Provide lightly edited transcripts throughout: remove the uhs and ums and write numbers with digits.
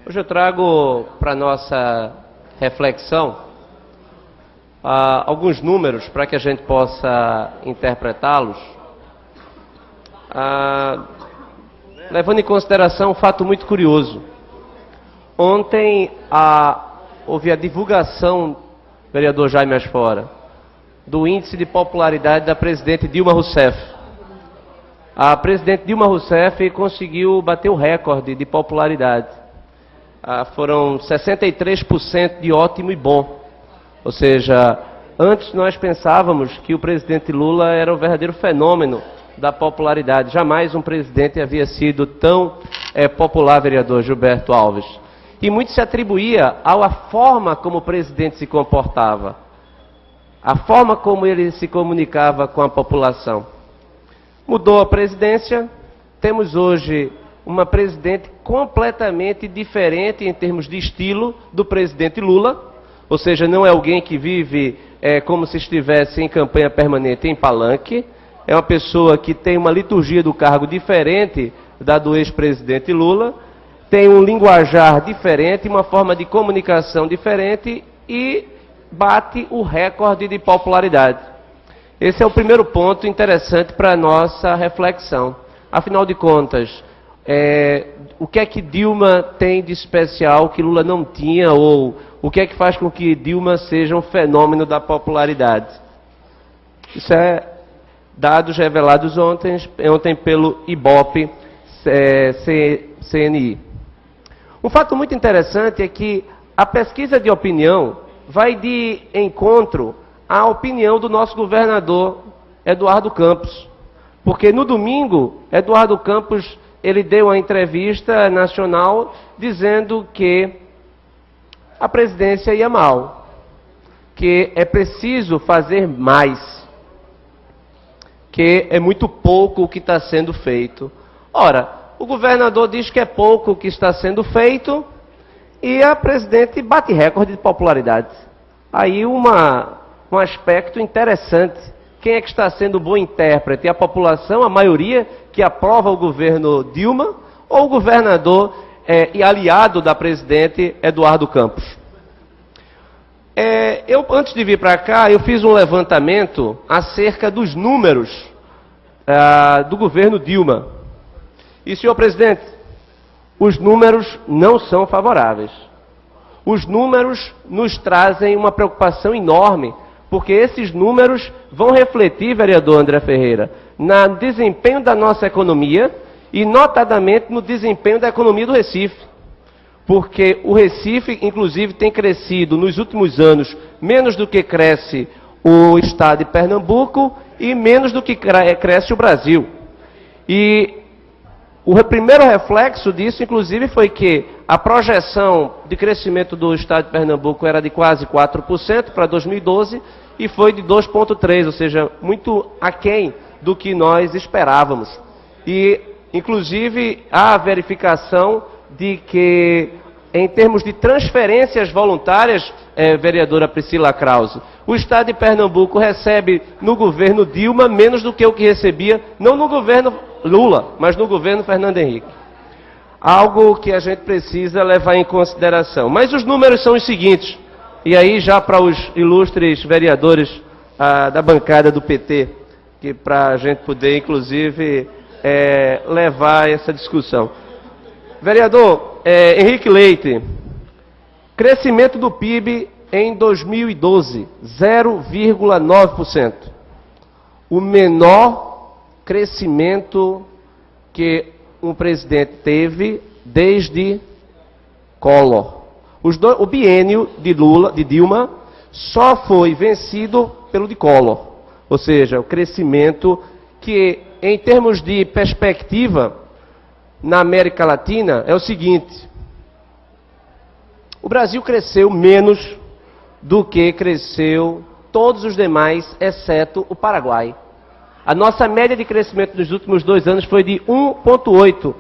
Hoje eu trago para nossa reflexão alguns números para que a gente possa interpretá-los, levando em consideração um fato muito curioso. Ontem houve a divulgação, vereador Jaime Asfora, do índice de popularidade da presidente Dilma Rousseff. A presidente Dilma Rousseff conseguiu bater o recorde de popularidade. Foram 63% de ótimo e bom. Ou seja, antes nós pensávamos que o presidente Lula era o verdadeiro fenômeno da popularidade. Jamais um presidente havia sido tão popular, vereador Gilberto Alves. E muito se atribuía à forma como o presidente se comportava, a forma como ele se comunicava com a população. Mudou a presidência, temos hoje uma presidente completamente diferente em termos de estilo do presidente Lula, ou seja, não é alguém que vive como se estivesse em campanha permanente em palanque, é uma pessoa que tem uma liturgia do cargo diferente da do ex-presidente Lula, tem um linguajar diferente, uma forma de comunicação diferente e bate o recorde de popularidade. Esse é o primeiro ponto interessante para a nossa reflexão. Afinal de contas, o que é que Dilma tem de especial que Lula não tinha, ou o que é que faz com que Dilma seja um fenômeno da popularidade? Isso é dados revelados ontem pelo IBOP CNI. Um fato muito interessante é que a pesquisa de opinião vai de encontro à opinião do nosso governador Eduardo Campos. Porque no domingo, Eduardo Campos ele deu uma entrevista nacional dizendo que a presidência ia mal, que é preciso fazer mais, que é muito pouco o que está sendo feito. Ora, o governador diz que é pouco o que está sendo feito e a presidente bate recorde de popularidade. Aí um aspecto interessante. Quem é que está sendo bom intérprete? A população, a maioria que aprova o governo Dilma, ou o governador e aliado da presidente Eduardo Campos? Antes de vir para cá, eu fiz um levantamento acerca dos números do governo Dilma. E, senhor presidente, os números não são favoráveis. Os números nos trazem uma preocupação enorme, porque esses números vão refletir, vereador André Ferreira, no desempenho da nossa economia e, notadamente, no desempenho da economia do Recife. Porque o Recife, inclusive, tem crescido nos últimos anos menos do que cresce o estado de Pernambuco e menos do que cresce o Brasil. E o primeiro reflexo disso, inclusive, foi que a projeção de crescimento do estado de Pernambuco era de quase 4% para 2012 e foi de 2,3%, ou seja, muito aquém do que nós esperávamos. E, inclusive, há a verificação de que, em termos de transferências voluntárias, vereadora Priscila Krause, o estado de Pernambuco recebe no governo Dilma menos do que o que recebia, não no governo Lula, mas no governo Fernando Henrique. Algo que a gente precisa levar em consideração. Mas os números são os seguintes, e aí já para os ilustres vereadores da bancada do PT, que para a gente poder, inclusive, levar essa discussão. Vereador Henrique Leite, crescimento do PIB em 2012, 0,9%. O menor crescimento que um presidente teve desde Collor. O biênio de Dilma só foi vencido pelo de Collor. Ou seja, o crescimento que, em termos de perspectiva, na América Latina, é o seguinte: o Brasil cresceu menos do que cresceu todos os demais, exceto o Paraguai. A nossa média de crescimento nos últimos 2 anos foi de 1,8,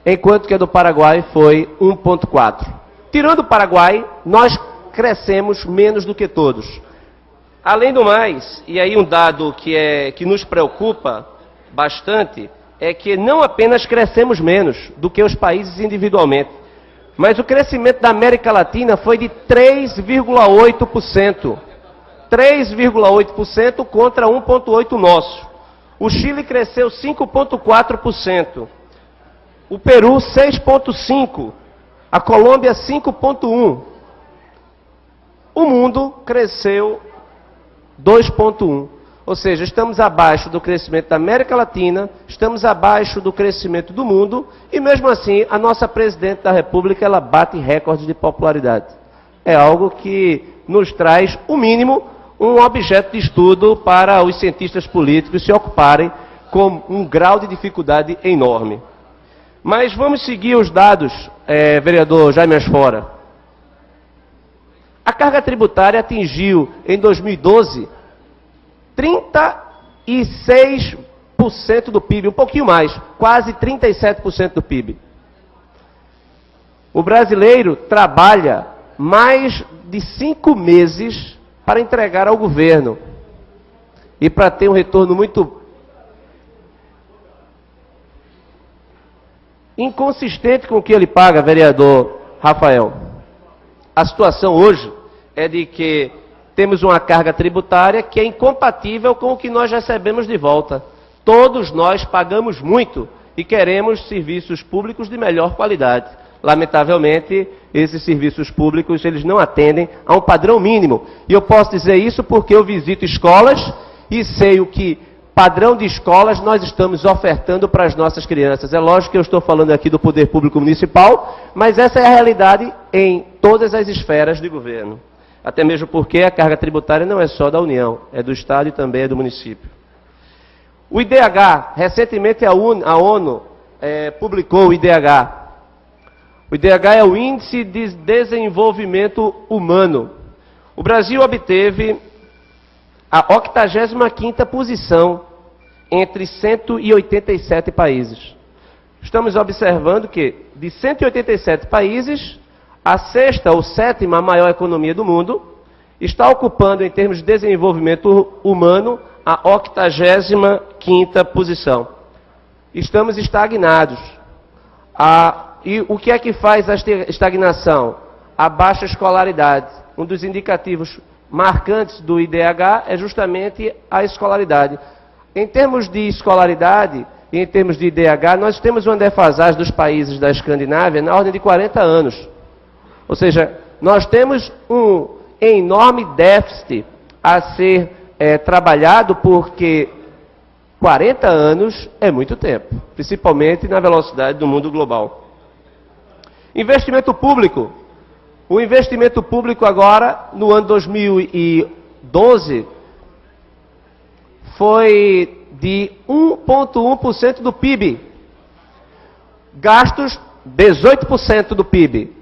enquanto que a do Paraguai foi 1,4. Tirando o Paraguai, nós crescemos menos do que todos. Além do mais, e aí um dado que nos preocupa bastante, é que não apenas crescemos menos do que os países individualmente, Mas o crescimento da América Latina foi de 3,8%. 3,8% contra 1,8% nosso. O Chile cresceu 5,4%. O Peru 6,5%. A Colômbia 5,1%. O mundo cresceu 2,1%. Ou seja, estamos abaixo do crescimento da América Latina, estamos abaixo do crescimento do mundo, e mesmo assim, a nossa presidente da República, ela bate recordes de popularidade. É algo que nos traz, o mínimo, um objeto de estudo para os cientistas políticos se ocuparem com um grau de dificuldade enorme. Mas vamos seguir os dados, vereador Jaime Asfora. A carga tributária atingiu, em 2012, 36% do PIB, um pouquinho mais, quase 37% do PIB. O brasileiro trabalha mais de 5 meses para entregar ao governo e para ter um retorno muito inconsistente com o que ele paga, vereador Rafael. A situação hoje é de que temos uma carga tributária que é incompatível com o que nós recebemos de volta. Todos nós pagamos muito e queremos serviços públicos de melhor qualidade. Lamentavelmente, esses serviços públicos, eles não atendem a um padrão mínimo. E eu posso dizer isso porque eu visito escolas e sei o que padrão de escolas nós estamos ofertando para as nossas crianças. É lógico que eu estou falando aqui do poder público municipal, mas essa é a realidade em todas as esferas de governo. Até mesmo porque a carga tributária não é só da União, é do Estado e também é do município. O IDH, recentemente a ONU publicou o IDH. O IDH é o Índice de Desenvolvimento Humano. O Brasil obteve a 85ª posição entre 187 países. Estamos observando que, de 187 países, a 6ª ou 7ª maior economia do mundo está ocupando, em termos de desenvolvimento humano, a 85ª posição. Estamos estagnados. E o que é que faz a estagnação? A baixa escolaridade. Um dos indicativos marcantes do IDH é justamente a escolaridade. Em termos de escolaridade e em termos de IDH, nós temos uma defasagem dos países da Escandinávia na ordem de 40 anos. Ou seja, nós temos um enorme déficit a ser trabalhado, porque 40 anos é muito tempo, principalmente na velocidade do mundo global. Investimento público. O investimento público agora, no ano 2012, foi de 1,1% do PIB. Gastos, 18% do PIB.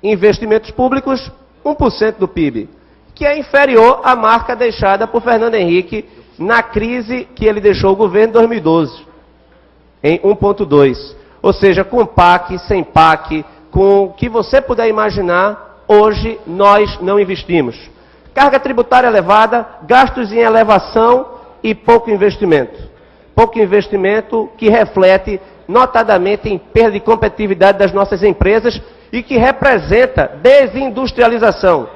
Investimentos públicos, 1% do PIB, que é inferior à marca deixada por Fernando Henrique na crise que ele deixou o governo em 2012, em 1,2%. Ou seja, com PAC, sem PAC, com o que você puder imaginar, hoje nós não investimos. Carga tributária elevada, gastos em elevação e pouco investimento. Pouco investimento que reflete notadamente em perda de competitividade das nossas empresas e que representa desindustrialização.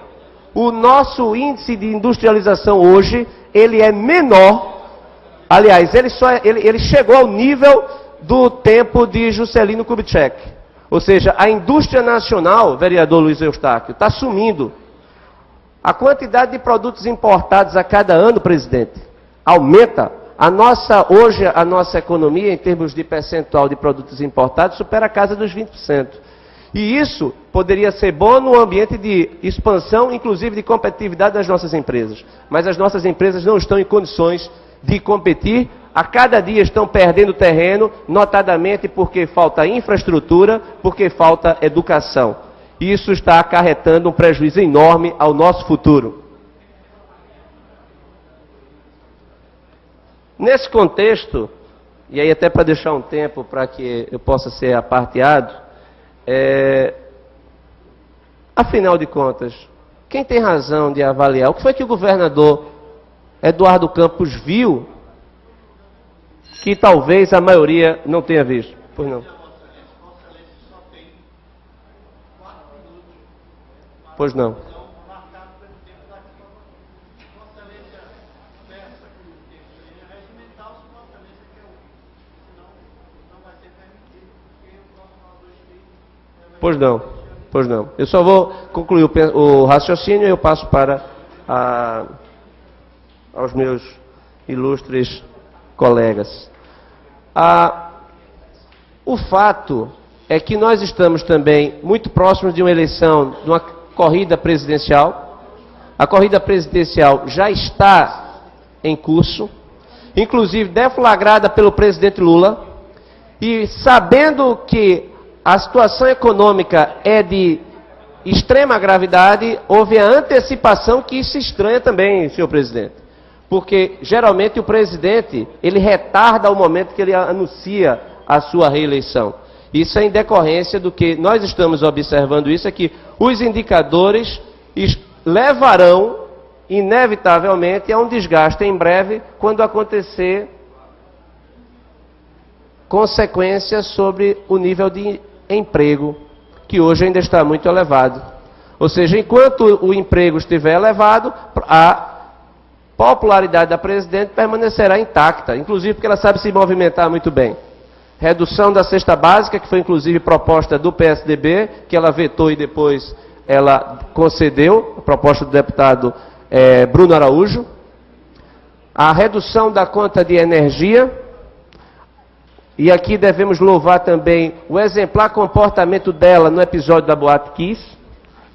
O nosso índice de industrialização hoje, ele é menor, aliás, ele chegou ao nível do tempo de Juscelino Kubitschek. Ou seja, a indústria nacional, vereador Luiz Eustáquio, está sumindo. A quantidade de produtos importados a cada ano, presidente, aumenta. Hoje, a nossa economia, em termos de percentual de produtos importados, supera a casa dos 20%. E isso poderia ser bom no ambiente de expansão, inclusive de competitividade das nossas empresas. Mas as nossas empresas não estão em condições de competir. A cada dia estão perdendo terreno, notadamente porque falta infraestrutura, porque falta educação. E isso está acarretando um prejuízo enorme ao nosso futuro. Nesse contexto, e aí até para deixar um tempo para que eu possa ser aparteado, afinal de contas, quem tem razão de avaliar? O que foi que o governador Eduardo Campos viu que talvez a maioria não tenha visto? Pois não. Pois não. Pois não, pois não. Eu só vou concluir o raciocínio e eu passo para aos meus ilustres colegas. O fato é que nós estamos também muito próximos de uma eleição, de uma corrida presidencial. A corrida presidencial já está em curso, inclusive deflagrada pelo presidente Lula, e sabendo que a situação econômica é de extrema gravidade, houve a antecipação, que isso estranha também, senhor presidente. Porque, geralmente, o presidente, ele retarda o momento que ele anuncia a sua reeleição. Isso é em decorrência do que nós estamos observando, isso é que os indicadores levarão, inevitavelmente, a um desgaste em breve, quando acontecer consequências sobre o nível de emprego, que hoje ainda está muito elevado. Ou seja, enquanto o emprego estiver elevado, a popularidade da presidente permanecerá intacta, inclusive porque ela sabe se movimentar muito bem. Redução da cesta básica, que foi inclusive proposta do PSDB, que ela vetou e depois ela concedeu, a proposta do deputado Bruno Araújo. A redução da conta de energia. E aqui devemos louvar também o exemplar comportamento dela no episódio da Boate Kiss.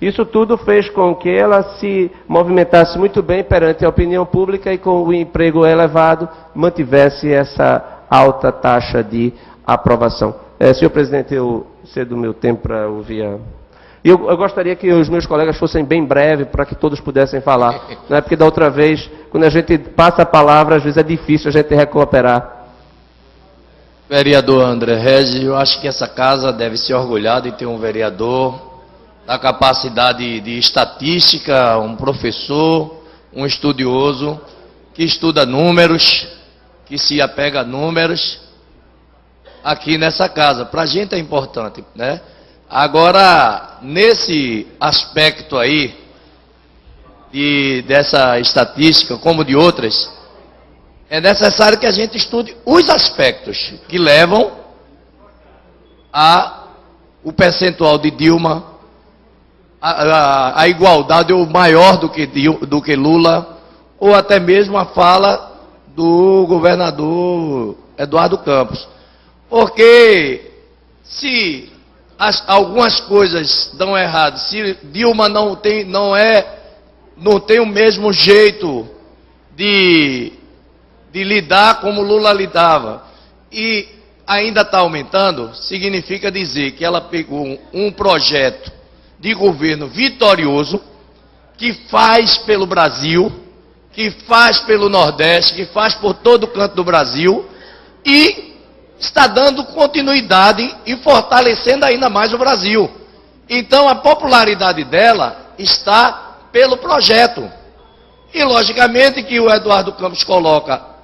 Isso tudo fez com que ela se movimentasse muito bem perante a opinião pública e com o emprego elevado mantivesse essa alta taxa de aprovação. Senhor presidente, eu cedo o meu tempo para ouvir eu gostaria que os meus colegas fossem bem breves para que todos pudessem falar. Não é porque da outra vez, quando a gente passa a palavra, às vezes é difícil a gente recuperar. Vereador André Regis, eu acho que essa casa deve se orgulhar de ter um vereador da capacidade de estatística, um professor, um estudioso, que estuda números, que se apega a números, aqui nessa casa. Para a gente é importante, né? Agora, nesse aspecto aí, dessa estatística, como de outras, é necessário que a gente estude os aspectos que levam o percentual de Dilma, a igualdade ou maior do que Lula, ou até mesmo a fala do governador Eduardo Campos. Porque se algumas coisas dão errado, se Dilma não tem o mesmo jeito de lidar como Lula lidava, e ainda está aumentando, significa dizer que ela pegou um projeto de governo vitorioso, que faz pelo Brasil, que faz pelo Nordeste, que faz por todo o canto do Brasil, e está dando continuidade e fortalecendo ainda mais o Brasil. Então a popularidade dela está pelo projeto. E logicamente que o Eduardo Campos coloca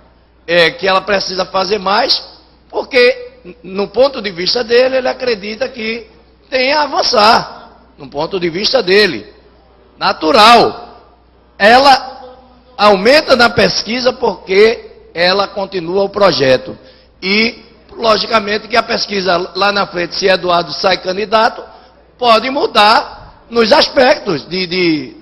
que ela precisa fazer mais, porque no ponto de vista dele, ele acredita que tem a avançar, no ponto de vista dele. Natural. Ela aumenta na pesquisa porque ela continua o projeto. E, logicamente, que a pesquisa lá na frente, se Eduardo sai candidato, pode mudar nos aspectos de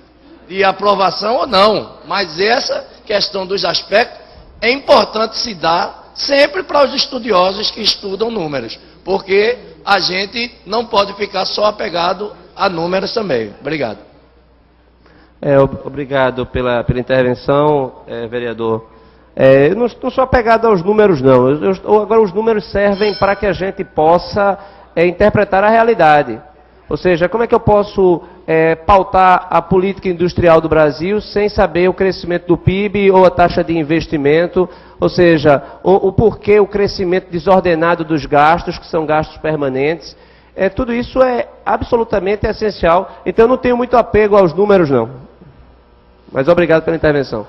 aprovação ou não. Mas essa questão dos aspectos é importante se dar sempre para os estudiosos que estudam números, porque a gente não pode ficar só apegado a números também. Obrigado. Obrigado pela intervenção, vereador. Eu não sou apegado aos números, não. Agora, os números servem para que a gente possa interpretar a realidade. Ou seja, como é que eu posso pautar a política industrial do Brasil sem saber o crescimento do PIB ou a taxa de investimento? Ou seja, o porquê o crescimento desordenado dos gastos, que são gastos permanentes. Tudo isso é absolutamente essencial. Então, eu não tenho muito apego aos números, não. Mas obrigado pela intervenção.